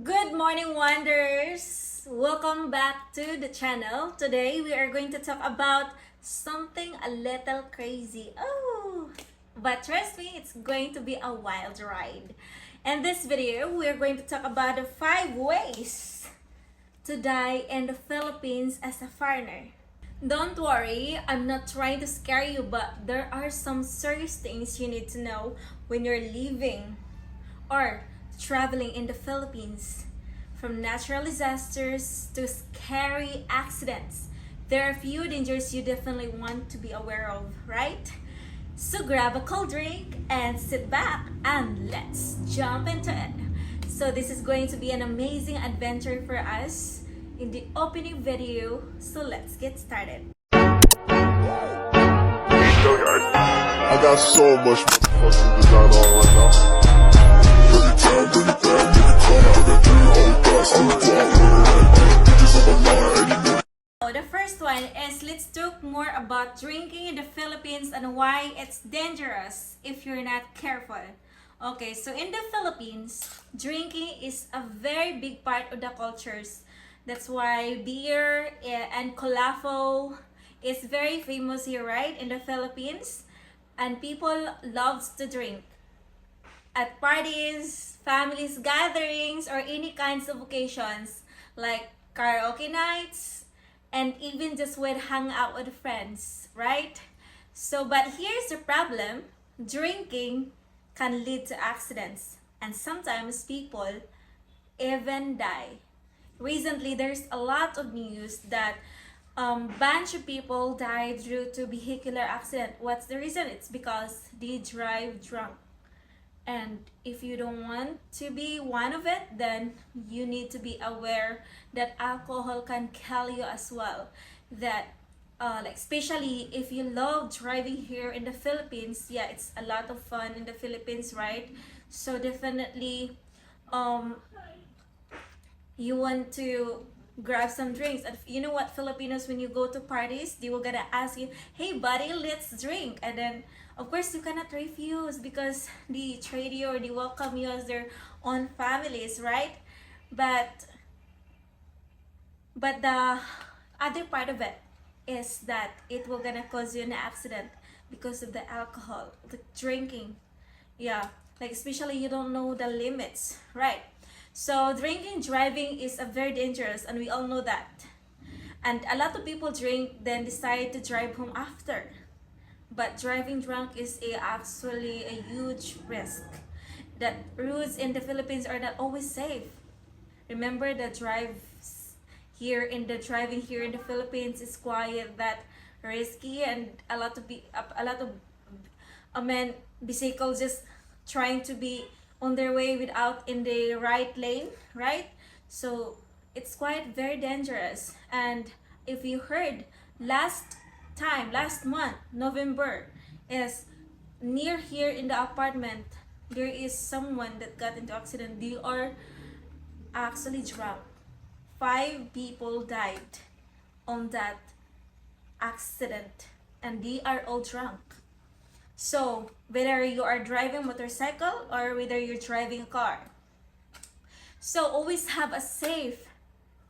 Good morning, Wonders! Welcome back to the channel. Today we are going to talk about something a little crazy. Oh, but trust me, it's going to be a wild ride. In this video, we are going to talk about the 5 ways to die in the Philippines as a foreigner. Don't worry, I'm not trying to scare you, but there are some serious things you need to know when you're leaving or traveling in the Philippines. From natural disasters to scary accidents, there are a few dangers you definitely want to be aware of, right? So grab a cold drink and sit back and let's jump into it. So this is going to be an amazing adventure for us in the opening video. So let's get started. I got so much fucking design on right now. So the first one is let's talk more about drinking in the Philippines and why it's dangerous if you're not careful. Okay, so in the Philippines, drinking is a very big part of the cultures. That's why beer and colafo is very famous here, right? In the Philippines, and people loves to drink at parties, families gatherings, or any kinds of occasions like karaoke nights, and even just with hang out with friends, right? So, but here's the problem: drinking can lead to accidents, and sometimes people even die. Recently, there's a lot of news that bunch of people died due to vehicular accident. What's the reason? It's because they drive drunk. And if you don't want to be one of it, then you need to be aware that alcohol can kill you as well. That like especially if you love driving here in the Philippines, yeah, it's a lot of fun in the Philippines, right? So definitely um you want to grab some drinks. And you know what, Filipinos, when you go to parties, they will gonna ask you, hey buddy, let's drink. And then of course you cannot refuse because they treat you or they welcome you as their own families, right? But but the other part of it is that it will gonna cause you an accident because of the alcohol, the drinking. Yeah, like especially you don't know the limits, right? So drinking driving is a very dangerous, and we all know that. And a lot of people drink then decide to drive home after. But driving drunk is actually a huge risk. That roads in the Philippines are not always safe. Remember the driving here in the Philippines is quite that risky, and a lot of men bicycles just trying to be on their way without in the right lane, right? So it's quite very dangerous. And if you heard last month, November, is near here in the apartment, there is someone that got into accident. They are actually drunk. 5 people died on that accident, and they are all drunk. So whether you are driving motorcycle or whether you're driving a car, so always have a safe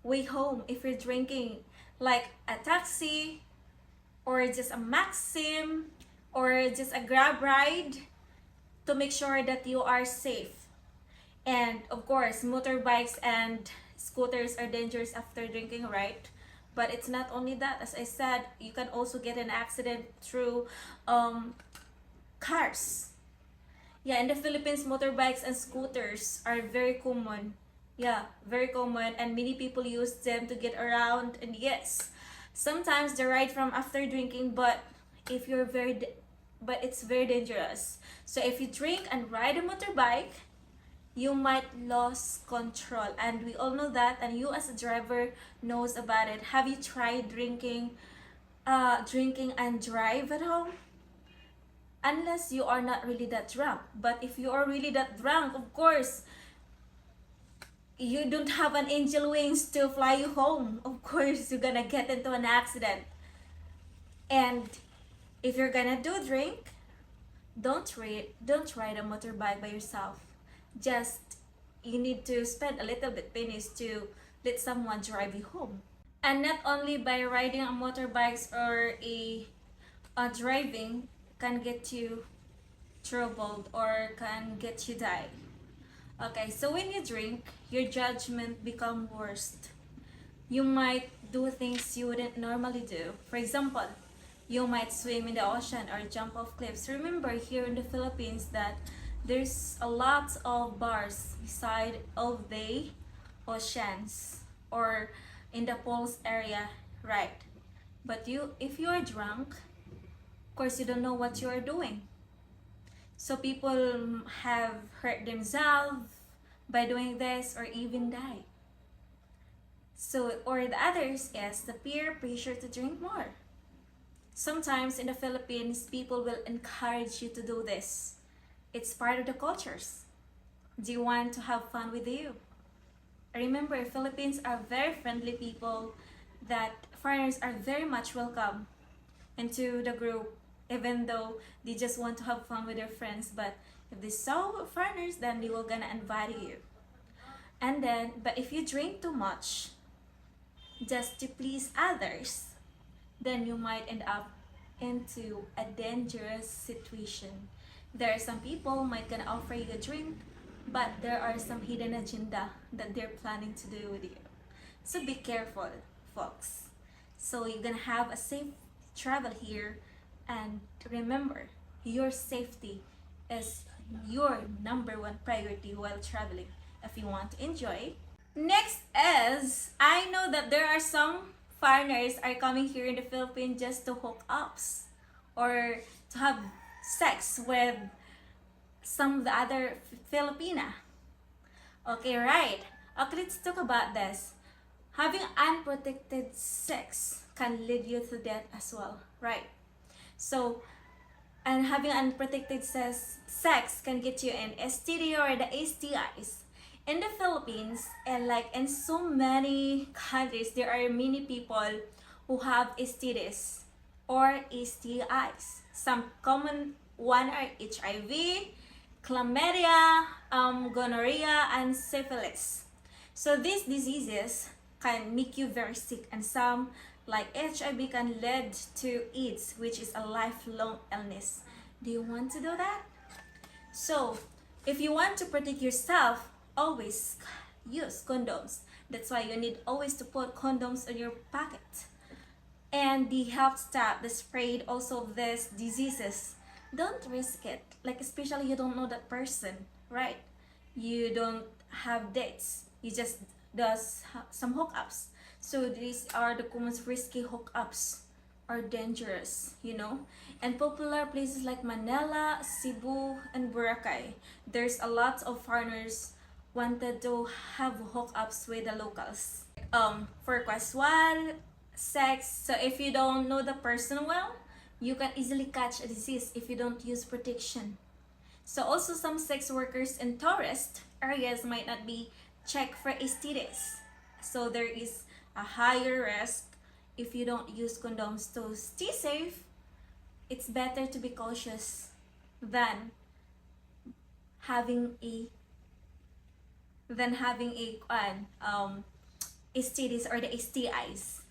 way home if you're drinking, like a taxi or just a Maxim or just a Grab ride, to make sure that you are safe. And of course, motorbikes and scooters are dangerous after drinking, right? But it's not only that. As I said, you can also get an accident through cars. Yeah, in the Philippines, motorbikes and scooters are very common. Yeah, very common, and many people use them to get around. And yes, sometimes they ride from after drinking, but if you're but it's very dangerous. So if you drink and ride a motorbike, you might lose control, and we all know that, and you as a driver knows about it. Have you tried drinking and drive at home? Unless you are not really that drunk. But if you are really that drunk, of course you don't have an angel wings to fly you home. Of course you're gonna get into an accident. And if you're gonna do drink, don't ride a motorbike by yourself. Just you need to spend a little bit pennies to let someone drive you home. And not only by riding on motorbikes or a driving can get you troubled or can get you die. Okay, so when you drink, your judgment become worst. You might do things you wouldn't normally do. For example, you might swim in the ocean or jump off cliffs. Remember here in the Philippines that there's a lot of bars beside of the oceans or in the pools area, right? But if you are drunk, of course you don't know what you are doing. So people have hurt themselves by doing this or even die. So, or the others is the peer pressure to drink more. Sometimes in the Philippines, people will encourage you to do this. It's part of the cultures. Do you want to have fun with you? Remember, Philippines are very friendly people that foreigners are very much welcome into the group, even though they just want to have fun with their friends. But if they saw foreigners, then they will gonna invite you. And then, but if you drink too much just to please others, then you might end up into a dangerous situation. There are some people might gonna offer you a drink, but there are some hidden agenda that they're planning to do with you. So be careful, folks. So you're gonna have a safe travel here, and remember, your safety is your number one priority while traveling if you want to enjoy. Next is, I know that there are some foreigners are coming here in the Philippines just to hook ups or to have sex with some of the other Filipina. Okay, right. Okay, let's talk about this. Having unprotected sex can lead you to death as well, right? So, and having unprotected sex can get you an STD or the STIs. In the Philippines, and like in so many countries, there are many people who have STDs or STIs. Some common one are HIV, chlamydia, gonorrhea, and syphilis. So these diseases can make you very sick, and some like HIV can lead to AIDS, which is a lifelong illness. Do you want to do that? So if you want to protect yourself, always use condoms. That's why you need always to put condoms in your pocket. And the health staff, the spread also of these diseases, don't risk it. Like especially you don't know that person, right? You don't have dates. You just does some hookups. So these are the most risky hookups are dangerous, you know. And popular places like Manila, Cebu, and Boracay, there's a lot of foreigners wanted to have hookups with the locals. For casual sex, so if you don't know the person well, you can easily catch a disease if you don't use protection. So also some sex workers in tourist areas might not be checked for STDs. So there is a higher risk if you don't use condoms to stay safe. It's better to be cautious than having a STDs or the STIs.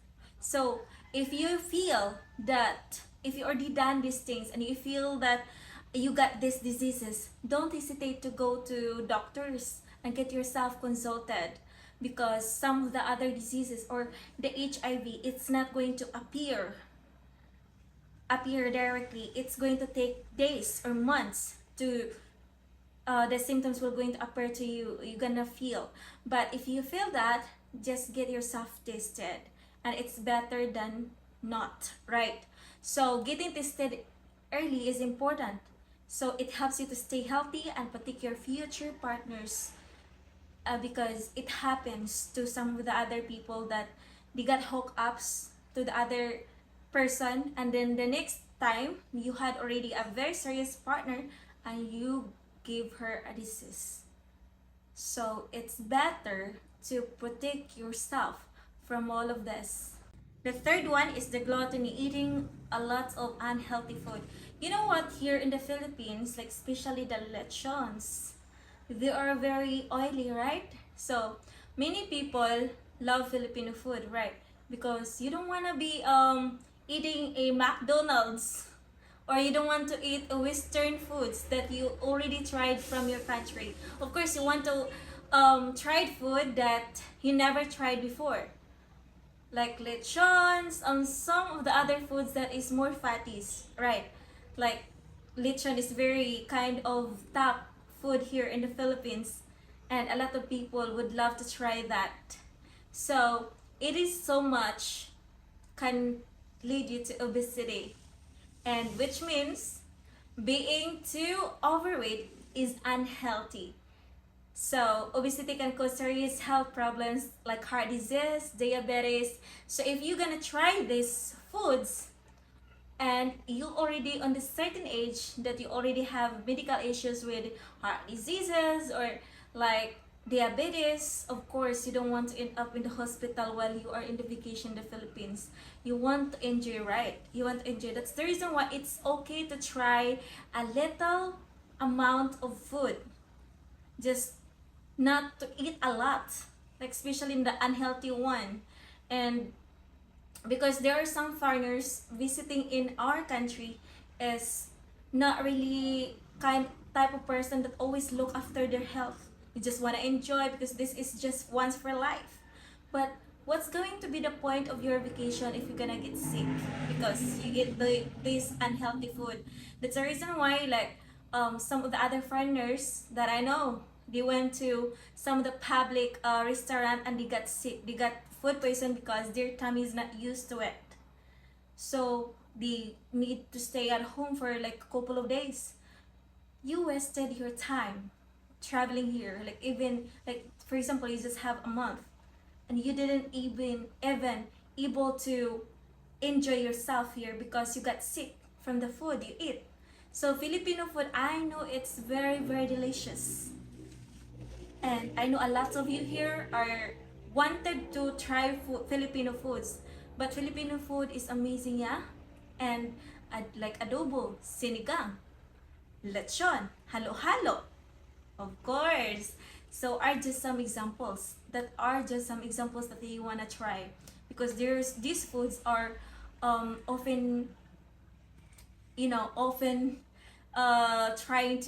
So if you feel that if you already done these things and you feel that you got these diseases, don't hesitate to go to doctors and get yourself consulted, because some of the other diseases or the HIV, it's not going to appear directly. It's going to take days or months to the symptoms will going to appear to you. You're gonna feel, but if you feel that, just get yourself tested, and it's better than not, right? So getting tested early is important, so it helps you to stay healthy and protect your future partners, because it happens to some of the other people that they got hookups to the other person, and then the next time you had already a very serious partner and you gave her a disease. So it's better to protect yourself from all of this. The third one is the gluttony, eating a lot of unhealthy food. You know what, here in the Philippines, like especially the lechons, they are very oily, right? So many people love Filipino food, right? Because you don't want to be eating a McDonald's, or you don't want to eat a Western foods that you already tried from your country. Of course, you want to try food that you never tried before, like lechons, some of the other foods that is more fatties, right? Like lechon is very kind of top food here in the Philippines, and a lot of people would love to try that. So it is so much can lead you to obesity, and which means being too overweight is unhealthy. So obesity can cause serious health problems like heart disease, diabetes. So if you're gonna try these foods and you already on the certain age that you already have medical issues with heart diseases or like diabetes, of course you don't want to end up in the hospital while you are in the vacation in the Philippines. You want to enjoy, right? You want to enjoy. That's the reason why it's okay to try a little amount of food, just not to eat a lot, like especially in the unhealthy one. And because there are some foreigners visiting in our country is not really kind type of person that always look after their health. You just want to enjoy because this is just once for life. But what's going to be the point of your vacation if you're gonna get sick because you eat this unhealthy food? That's the reason why, like, some of the other foreigners that I know, they went to some of the public restaurant and they got sick. They got food poison because their tummy is not used to it. So they need to stay at home for like a couple of days. You wasted your time traveling here, like even like for example, you just have a month and you didn't even able to enjoy yourself here because you got sick from the food you eat. So Filipino food, I know it's very very delicious, and I know a lot of you here are wanted to try Filipino foods, but Filipino food is amazing, yeah. And like adobo, sinigang, lechon, halo-halo, of course. So are just some examples that you wanna try, because these foods are often, often trying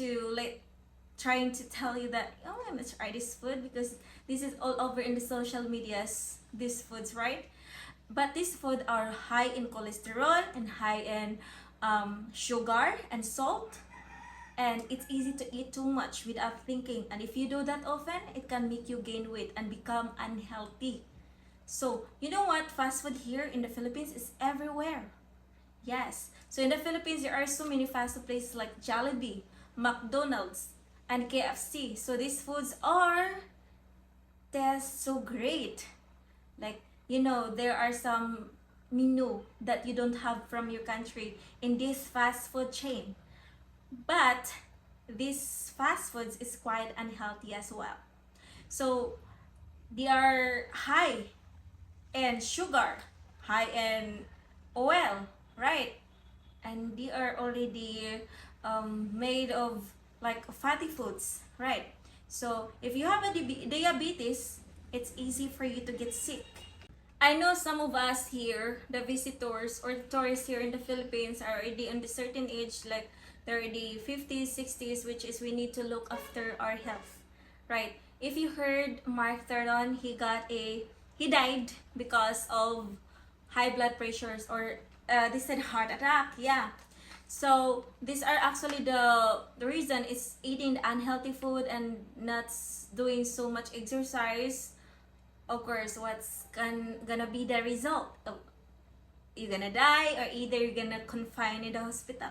to tell you that, oh, I'm gonna try this food because this is all over in the social medias, these foods, right? But these food are high in cholesterol and high in sugar and salt, and it's easy to eat too much without thinking, and if you do that often, it can make you gain weight and become unhealthy. So you know what, fast food here in the Philippines is everywhere. Yes, so in the Philippines there are so many fast food places like Jollibee, McDonald's, and KFC. So these foods are taste so great. Like, there are some menu that you don't have from your country in this fast food chain. But this fast foods is quite unhealthy as well. So they are high in sugar, high in oil, right? And they are already made of like fatty foods, right? So if you have a diabetes, it's easy for you to get sick. I know some of us here, the visitors or the tourists here in the Philippines, are already on the certain age, like they're already 50s, 60s, which is we need to look after our health, right? If you heard Mark Theron, he died because of high blood pressures, or they said heart attack, yeah. So these are actually the reason is eating the unhealthy food and not doing so much exercise. Of course, what's gonna be the result? You're gonna die, or either you're gonna confine in the hospital.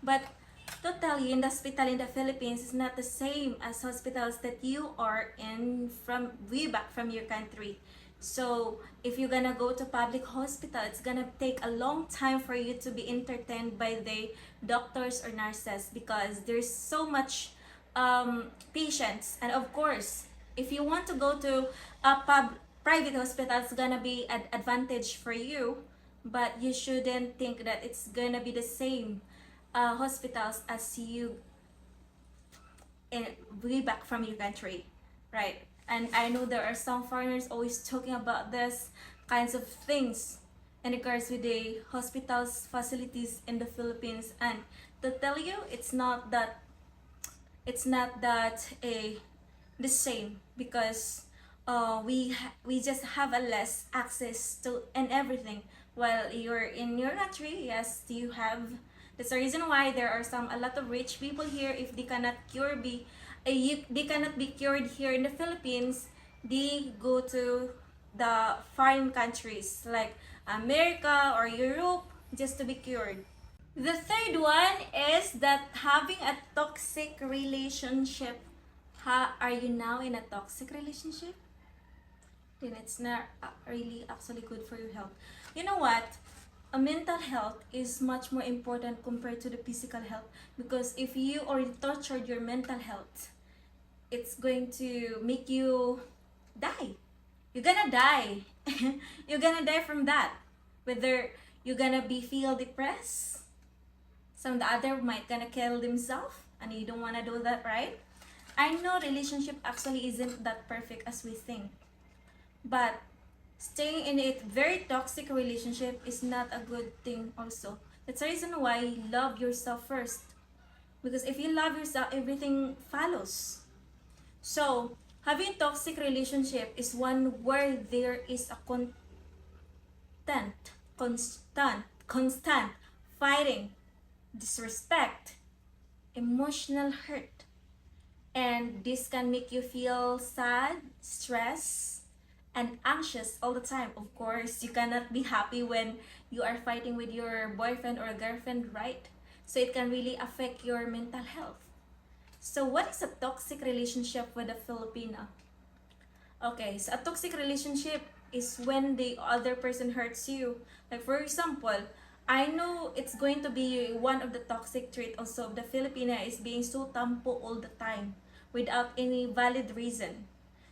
But to tell you, in the hospital in the Philippines is not the same as hospitals that you are in from way back from your country. So if you're gonna go to public hospital, it's gonna take a long time for you to be entertained by the doctors or nurses, because there's so much patients. And of course, if you want to go to a private hospital, it's gonna be an advantage for you, but you shouldn't think that it's gonna be the same hospitals as you in way back from your country, right? And I know there are some foreigners always talking about this kinds of things in regards with the hospitals facilities in the Philippines, and to tell you, it's not that the same, because we just have a less access to and everything. While you're in your country, yes, you have. That's the reason why there are a lot of rich people here. If they cannot they cannot be cured here in the Philippines, they go to the foreign countries like America or Europe just to be cured. The third one is that having a toxic relationship. Are you now in a toxic relationship? Then it's not really actually good for your health. You know what? A mental health is much more important compared to the physical health, because if you already tortured your mental health, it's going to make you die. You're gonna die. You're gonna die from that. Whether you're gonna be feel depressed, some the other might gonna kill themselves, and you don't wanna do that, right? I know relationship actually isn't that perfect as we think, but staying in a very toxic relationship is not a good thing also. That's the reason why love yourself first, because if you love yourself, everything follows. So having a toxic relationship is one where there is a constant fighting, disrespect, emotional hurt, and this can make you feel sad, stressed, and anxious all the time. Of course, you cannot be happy when you are fighting with your boyfriend or girlfriend, right? So it can really affect your mental health. So what is a toxic relationship with a Filipino? Okay, so a toxic relationship is when the other person hurts you. Like for example, I know it's going to be one of the toxic trait also of the Filipina is being so tampo all the time without any valid reason.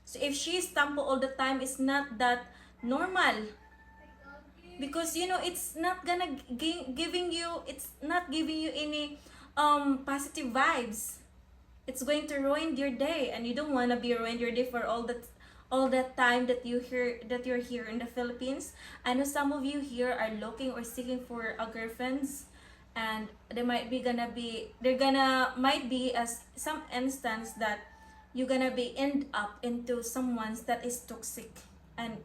So if she's tampo all the time, it's not that normal, because you know it's not gonna it's not giving you any positive vibes. It's going to ruin your day, and you don't want to be ruined your day for all that time that you're here in the Philippines. I know some of you here are looking or seeking for a girlfriends, and there gonna might be as some instance that you're gonna be end up into someone's that is toxic. And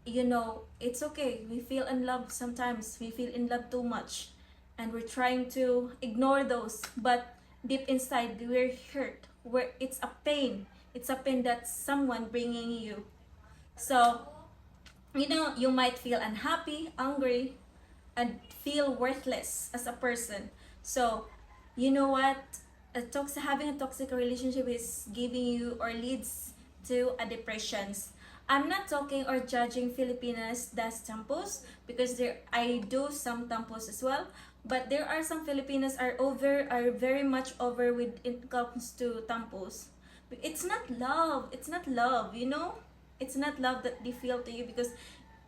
you know, it's okay, we feel in love sometimes, we feel in love too much, and we're trying to ignore those, but deep inside we're hurt, where it's a pain, that someone bringing you. So you know, you might feel unhappy, angry, and feel worthless as a person. So you know what, having a toxic relationship is giving you or leads to a depressions. I'm not talking or judging Filipinas that's tampos, because I do some tampos as well, but there are some Filipinas are very much over with it comes to tampos. It's not love, you know, it's not love that they feel to you, because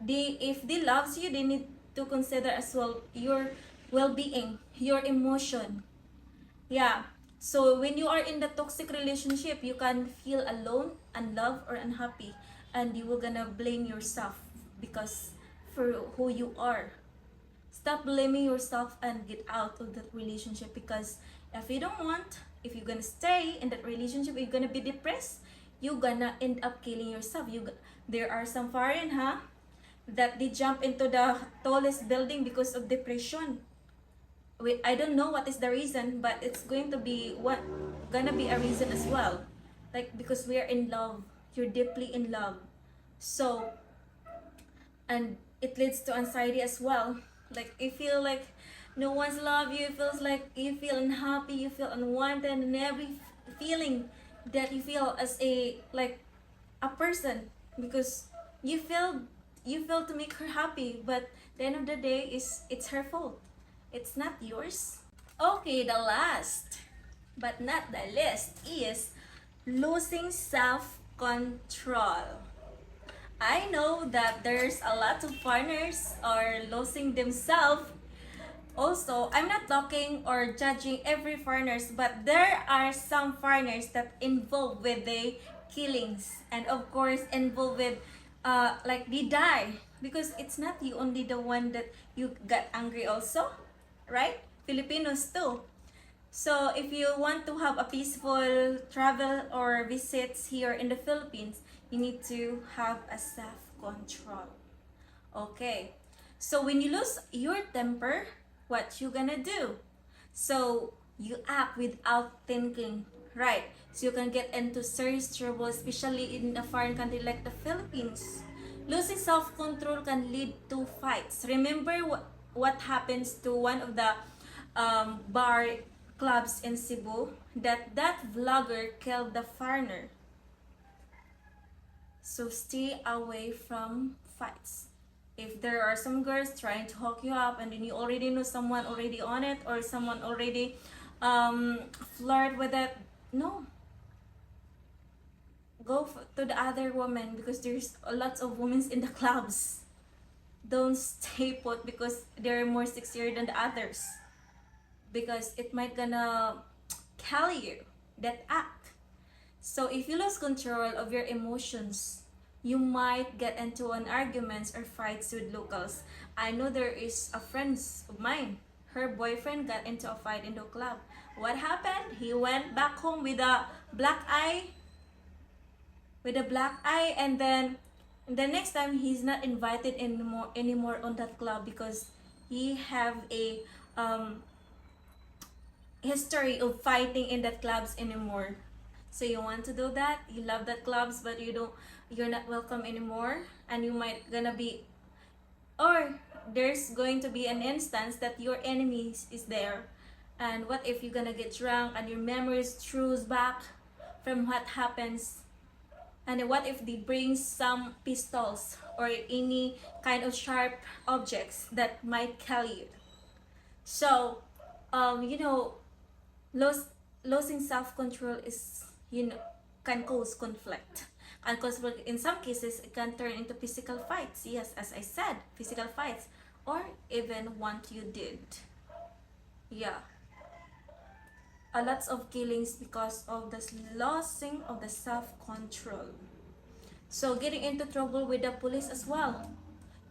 if they loves you, they need to consider as well your well-being, your emotion. Yeah. So when you are in the toxic relationship, you can feel alone, unloved, or unhappy, and you will gonna blame yourself because for who you are. Stop blaming yourself and get out of that relationship, because if you're gonna stay in that relationship, you're gonna be depressed. You're gonna end up killing yourself. There are some foreign, that they jump into the tallest building because of depression. I don't know what is the reason, but it's gonna be a reason as well. Like, because we are in love, you're deeply in love. So, and it leads to anxiety as well. Like, you feel like no one's love you, it feels like you feel unhappy, you feel unwanted, and every feeling that you feel as a person, because you feel to make her happy, but at the end of the day it's her fault. It's not yours. Okay, the last but not the least is losing self-control. I know that there's a lot of foreigners are losing themselves Also, I'm not talking or judging every foreigners, but there are some foreigners that involved with the killings, and of course involved with like they die, because it's not you only the one that you got angry also, right? Filipinos too. So if you want to have a peaceful travel or visits here in the Philippines, you need to have a self-control. Okay. So when you lose your temper, what you gonna do? So you act without thinking, right? So you can get into serious trouble, especially in a foreign country like the Philippines. Losing self-control can lead to fights. Remember what happens to one of the bar clubs in Cebu, that vlogger killed the foreigner. So stay away from fights. If there are some girls trying to hook you up and then you already know someone already on it, or someone already flirt with it, no. Go to the other woman, because there's lots of women in the clubs. Don't stay put because they're more sexier than the others, because it might gonna kill you, that act. So if you lose control of your emotions, you might get into an arguments or fights with locals. I know there is a friend of mine. Her boyfriend got into a fight in the club. What happened? He went back home with a black eye, and then the next time he's not invited anymore on that club, because he have a history of fighting in that clubs anymore. So you want to do that, you love that clubs, but you're not welcome anymore, and you might gonna be, or there's going to be an instance that your enemy is there, and what if you're gonna get drunk and your memories throws back from what happens, and what if they bring some pistols or any kind of sharp objects that might kill you. So you know, losing self-control is, can cause conflict. And conflict, in some cases, it can turn into physical fights. Yes, as I said, physical fights, or even what you did. Yeah, a lots of killings because of the losing of the self-control. So getting into trouble with the police as well.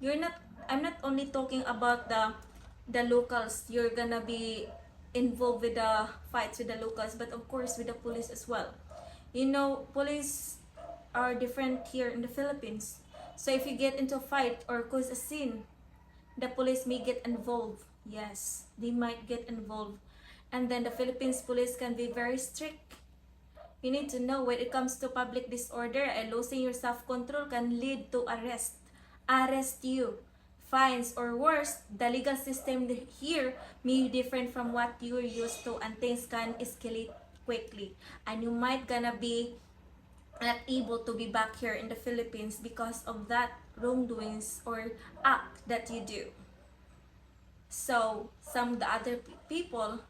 I'm not only talking about the locals. You're gonna be involved with the fights with the locals, but of course with the police as well. Police are different here in the Philippines. So if you get into a fight or cause a scene, the police may get involved. Yes, they might get involved. And then the Philippines police can be very strict. You need to know, when it comes to public disorder and losing your self-control can lead to arrest you, fines, or worse, the legal system here may be different from what you're used to, and things can escalate quickly, and you might gonna be not able to be back here in the Philippines because of that wrongdoings or act that you do. So some of the other people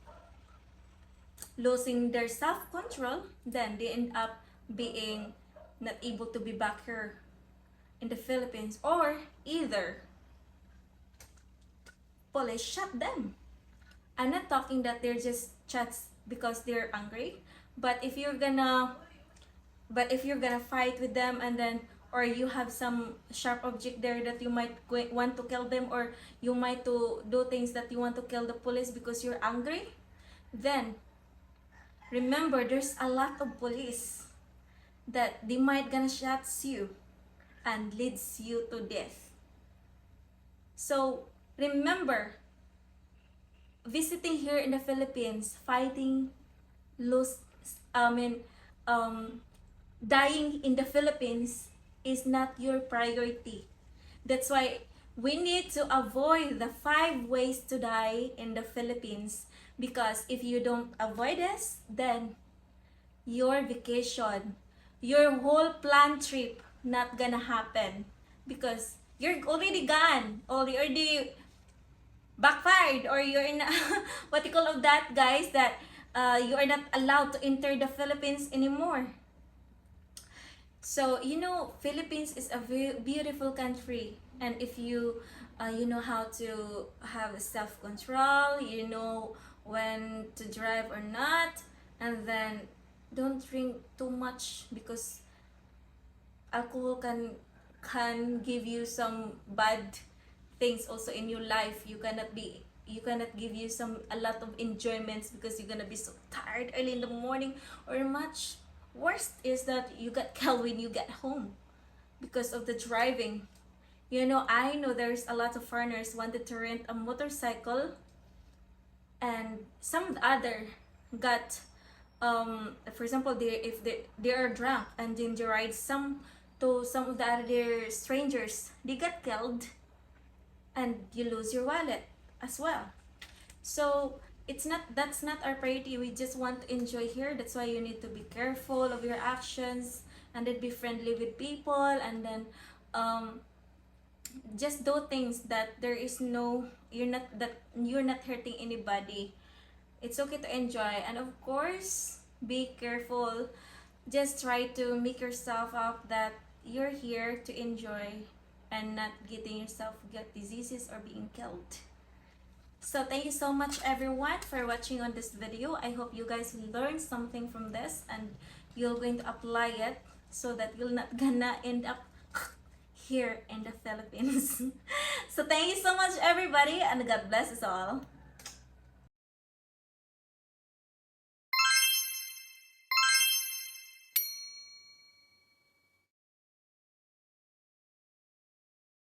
losing their self-control, then they end up being not able to be back here in the Philippines, or either police shot them. I'm not talking that they're just shots because they're angry, but if you're gonna fight with them, and then, or you have some sharp object there that you might want to kill them, or you might to do things that you want to kill the police because you're angry, then remember, there's a lot of police that they might gonna shots you and leads you to death. So remember, visiting here in the Philippines, fighting, dying in the Philippines is not your priority. That's why we need to avoid the 5 ways to die in the Philippines, because if you don't avoid this, then your vacation, your whole planned trip not gonna happen, because you're already gone, already backfired, or you're in what you call of that, guys, that you are not allowed to enter the Philippines anymore. So Philippines is a very beautiful country, and if you know how to have self-control, you know when to drive or not, and then don't drink too much because alcohol can give you some bad things also in your life. You cannot give you a lot of enjoyments because you're gonna be so tired early in the morning, or much worst is that you get killed when you get home because of the driving. I know there's a lot of foreigners wanted to rent a motorcycle, and some other got for example, if they are drunk and then they ride some of the other strangers, they get killed, and you lose your wallet as well. So that's not our priority. We just want to enjoy here. That's why you need to be careful of your actions, and then be friendly with people, and then just do things that you're not hurting anybody. It's okay to enjoy, and of course be careful. Just try to make yourself up that you're here to enjoy and not getting yourself get diseases or being killed. So thank you so much everyone for watching on this video. I hope you guys learned something from this and you're going to apply it so that you're not gonna end up here in the Philippines. So thank you so much everybody, and God bless us all.